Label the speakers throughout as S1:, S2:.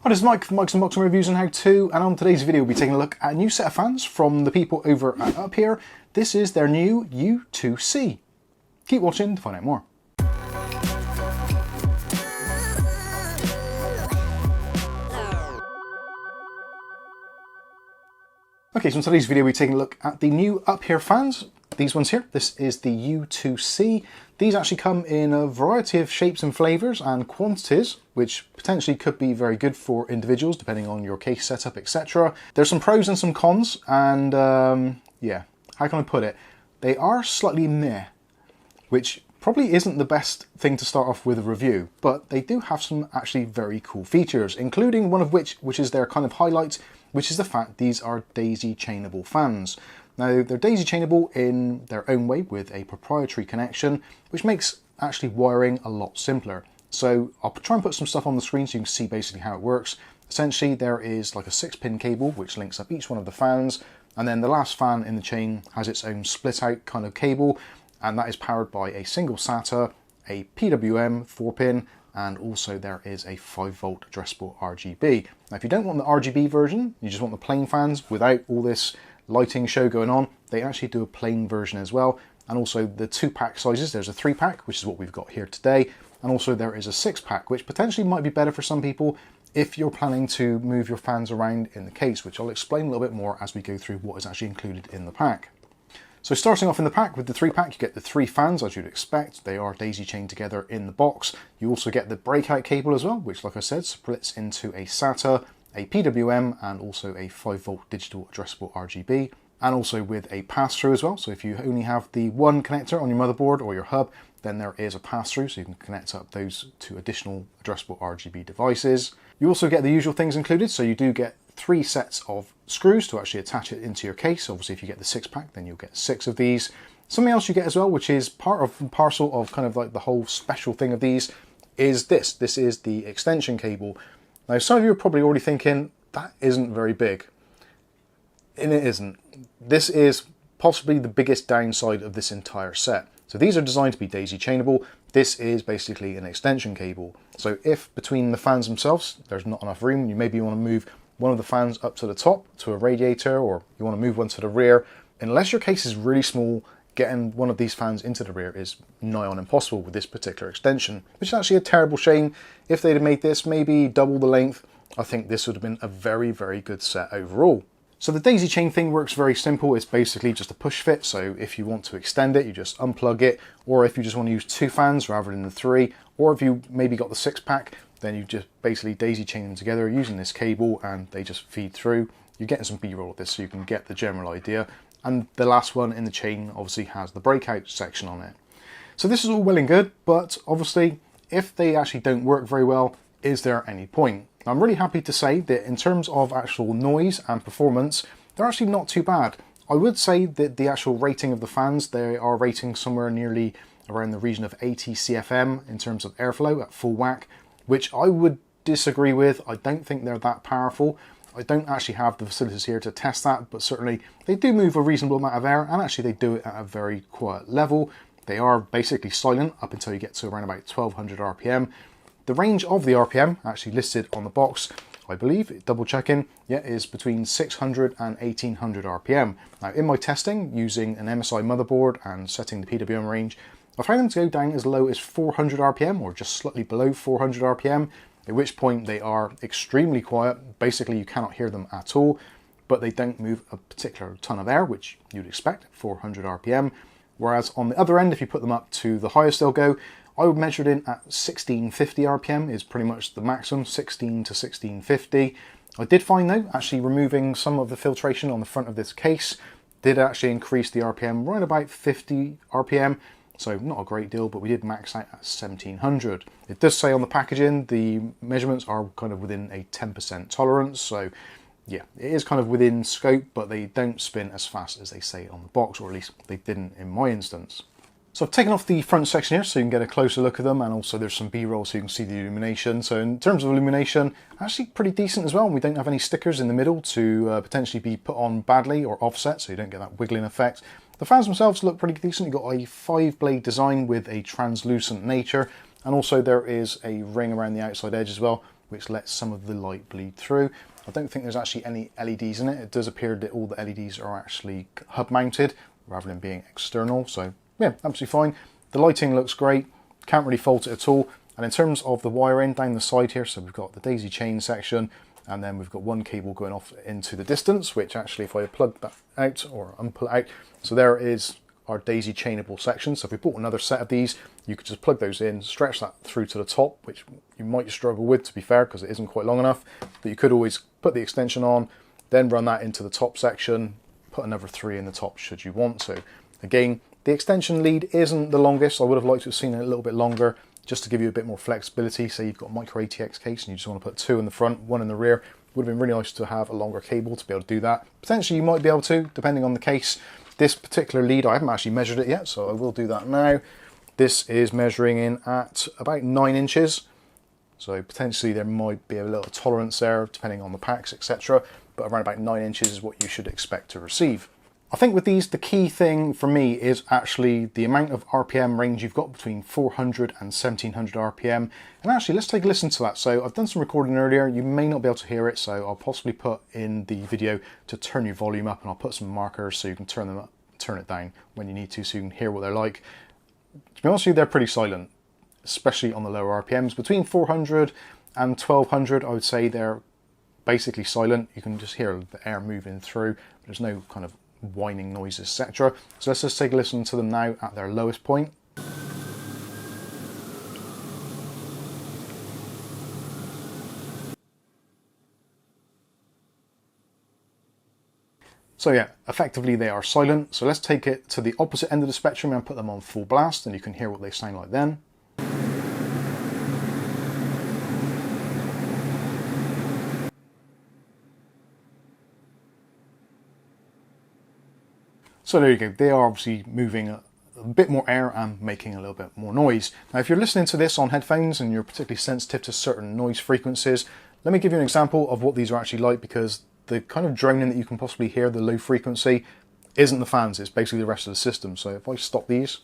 S1: Hi, this is Mike from Mike's Unboxing Reviews and How To, and on today's video we'll be taking a look at a new set of fans from the people over at Uphere. This is their new U2C. Keep watching to find out more. Okay, so in today's video we're taking a look at the new Uphere fans. These ones here, this is the U2C. These actually come in a variety of shapes and flavours and quantities, which potentially could be very good for individuals depending on your case setup, etc. There's some pros and some cons, and yeah, how can I put it? They are slightly meh, which probably isn't the best thing to start off with a review, but they do have some actually very cool features, including one of which is their kind of highlight, which is the fact these are daisy chainable fans. Now, they're daisy chainable in their own way with a proprietary connection, which makes actually wiring a lot simpler. So I'll try and put some stuff on the screen so you can see basically how it works. Essentially, there is like a 6-pin cable which links up each one of the fans, and then the last fan in the chain has its own split out kind of cable, and that is powered by a single SATA, a PWM 4-pin, and also there is a 5-volt addressable RGB. Now, if you don't want the RGB version, you just want the plain fans without all this lighting show going on, they actually do a plain version as well. And also the 2-pack sizes, there's a 3-pack, which is what we've got here today, and also there is a 6-pack, which potentially might be better for some people if you're planning to move your fans around in the case, which I'll explain a little bit more as we go through what is actually included in the pack. So starting off in the pack with the 3-pack, you get the 3 fans as you'd expect. They are daisy chained together in the box. You also get the breakout cable as well, which, like I said, splits into a SATA, a PWM, and also a 5-volt digital addressable RGB, and also with a pass-through as well. So if you only have the one connector on your motherboard or your hub, then there is a pass-through, so you can connect up those two additional addressable RGB devices. You also get the usual things included, so you do get 3 sets of screws to actually attach it into your case. Obviously, if you get the 6-pack, then you'll get 6 of these. Something else you get as well, which is part of and parcel of kind of like the whole special thing of these, is this. This is the extension cable. Now, some of you are probably already thinking, that isn't very big. And it isn't. This is possibly the biggest downside of this entire set. So these are designed to be daisy chainable. This is basically an extension cable. So if between the fans themselves, there's not enough room, you maybe want to move one of the fans up to the top to a radiator, or you want to move one to the rear, unless your case is really small, getting one of these fans into the rear is nigh on impossible with this particular extension, which is actually a terrible shame. If they'd have made this maybe double the length, I think this would have been a very, very good set overall. So the daisy chain thing works very simple. It's basically just a push fit. So if you want to extend it, you just unplug it, or if you just want to use 2 fans rather than the 3, or if you maybe got the 6-pack, then you just basically daisy chain them together using this cable and they just feed through. You're getting some B-roll of this so you can get the general idea. And the last one in the chain obviously has the breakout section on it. So this is all well and good, but obviously if they actually don't work very well, is there any point? I'm really happy to say that in terms of actual noise and performance, they're actually not too bad. I would say that the actual rating of the fans, they are rating somewhere nearly around the region of 80 CFM in terms of airflow at full whack, which I would disagree with. I don't think they're that powerful. I don't actually have the facilities here to test that, but certainly they do move a reasonable amount of air, and actually they do it at a very quiet level. They are basically silent up until you get to around about 1200 RPM. The range of the RPM, actually listed on the box, I believe, double checking, yeah, is between 600 and 1800 RPM. Now, in my testing, using an MSI motherboard and setting the PWM range, I found them to go down as low as 400 RPM, or just slightly below 400 RPM, at which point they are extremely quiet. Basically, you cannot hear them at all, but they don't move a particular ton of air, which you'd expect at 400 RPM. Whereas on the other end, if you put them up to the highest they'll go, I would measure it in at 1650 RPM is pretty much the maximum, 16 to 1650. I did find though, actually removing some of the filtration on the front of this case did actually increase the RPM right about 50 RPM. So not a great deal, but we did max out at 1700. It does say on the packaging, the measurements are kind of within a 10% tolerance. So yeah, it is kind of within scope, but they don't spin as fast as they say on the box, or at least they didn't in my instance. So I've taken off the front section here so you can get a closer look at them, and also there's some B-roll so you can see the illumination. So in terms of illumination, actually pretty decent as well. We don't have any stickers in the middle to potentially be put on badly or offset, so you don't get that wiggling effect. The fans themselves look pretty decent. You've got a 5-blade design with a translucent nature, and also there is a ring around the outside edge as well, which lets some of the light bleed through. I don't think there's actually any LEDs in it. It does appear that all the LEDs are actually hub mounted rather than being external. So yeah, absolutely fine. The lighting looks great. Can't really fault it at all. And in terms of the wiring down the side here, so we've got the daisy chain section, and then we've got one cable going off into the distance, which actually if I plug that out or unpull it out, so there is our daisy chainable section. So if we bought another set of these, you could just plug those in, stretch that through to the top, which you might struggle with, to be fair, because it isn't quite long enough. But you could always put the extension on, then run that into the top section, put another 3 in the top should you want to. Again, the extension lead isn't the longest. I would have liked to have seen it a little bit longer, just to give you a bit more flexibility. Say you've got a micro ATX case and you just want to put 2 in the front, 1 in the rear. Would have been really nice to have a longer cable to be able to do that. Potentially you might be able to, depending on the case. This particular lead, I haven't actually measured it yet, so I will do that now. This is measuring in at about 9 inches. So potentially there might be a little tolerance there, depending on the packs, etc. But around about 9 inches is what you should expect to receive. I think with these, the key thing for me is actually the amount of RPM range you've got, between 400 and 1700 RPM. And actually, let's take a listen to that. So I've done some recording earlier. You may not be able to hear it, so I'll possibly put in the video to turn your volume up, and I'll put some markers so you can turn them up, turn it down when you need to, so you can hear what they're like. To be honest with you, they're pretty silent, especially on the lower RPMs. Between 400 and 1200, I would say they're basically silent. You can just hear the air moving through. There's no kind of whining noises, etc. So let's just take a listen to them now at their lowest point. So yeah, effectively they are silent. So let's take it to the opposite end of the spectrum and put them on full blast, and you can hear what they sound like then. So there you go, they are obviously moving a bit more air and making a little bit more noise. Now if you're listening to this on headphones and you're particularly sensitive to certain noise frequencies, let me give you an example of what these are actually like, because the kind of droning that you can possibly hear, the low frequency, isn't the fans, it's basically the rest of the system. So if I stop these,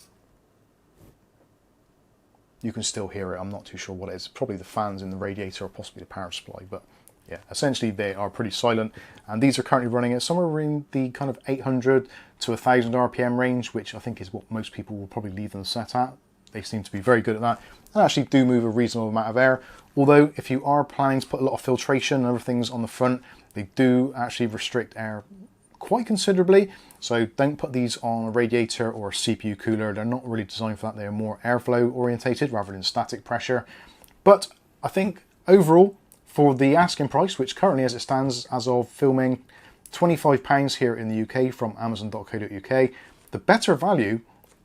S1: you can still hear it. I'm not too sure what it is, probably the fans in the radiator or possibly the power supply, but yeah, essentially they are pretty silent, and these are currently running at somewhere in the kind of 800 to 1000 RPM range, which I think is what most people will probably leave them set at. They seem to be very good at that, and actually do move a reasonable amount of air. Although if you are planning to put a lot of filtration and other things on the front, they do actually restrict air quite considerably. So don't put these on a radiator or a CPU cooler. They're not really designed for that. They're more airflow orientated rather than static pressure. But I think overall, for the asking price, which currently as it stands as of filming, £25 here in the UK from amazon.co.uk, the better value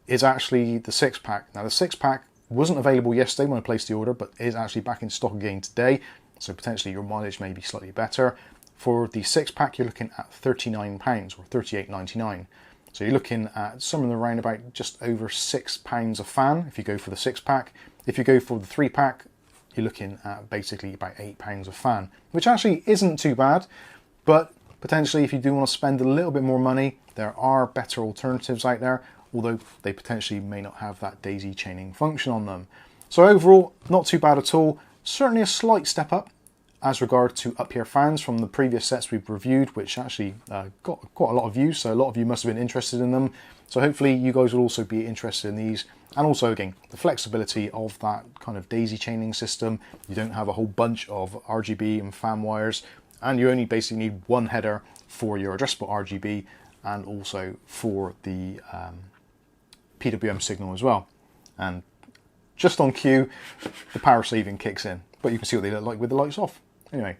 S1: is actually the 6-pack. Now the 6-pack wasn't available yesterday when I placed the order, but is actually back in stock again today. So potentially your mileage may be slightly better. For the 6-pack, you're looking at £39 or £38.99. So you're looking at somewhere around about just over £6 a fan if you go for the 6-pack. If you go for the 3-pack, you're looking at basically about £8 a fan, which actually isn't too bad. But potentially if you do want to spend a little bit more money, there are better alternatives out there, although they potentially may not have that daisy chaining function on them. So overall, not too bad at all. Certainly a slight step up as regard to Uphere fans from the previous sets we've reviewed, which actually got quite a lot of views, so a lot of you must have been interested in them. So hopefully you guys will also be interested in these. And also again, the flexibility of that kind of daisy chaining system. You don't have a whole bunch of RGB and fan wires, and you only basically need one header for your addressable RGB and also for the PWM signal as well. And just on cue, the power saving kicks in, but you can see what they look like with the lights off. Anyway,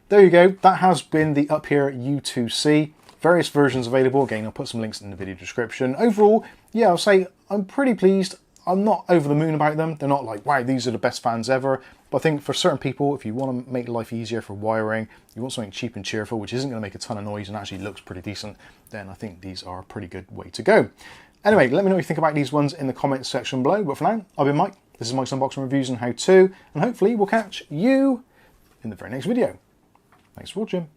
S1: there you go. That has been the Uphere U2C. Various versions available. Again, I'll put some links in the video description. Overall, yeah, I'll say I'm pretty pleased. I'm not over the moon about them. They're not like, wow, these are the best fans ever. But I think for certain people, if you want to make life easier for wiring, you want something cheap and cheerful, which isn't going to make a ton of noise and actually looks pretty decent, then I think these are a pretty good way to go. Anyway, let me know what you think about these ones in the comments section below. But for now, I've been Mike. This is Mike's Unboxing Reviews and How To, and hopefully we'll catch you in the very next video. Thanks for watching.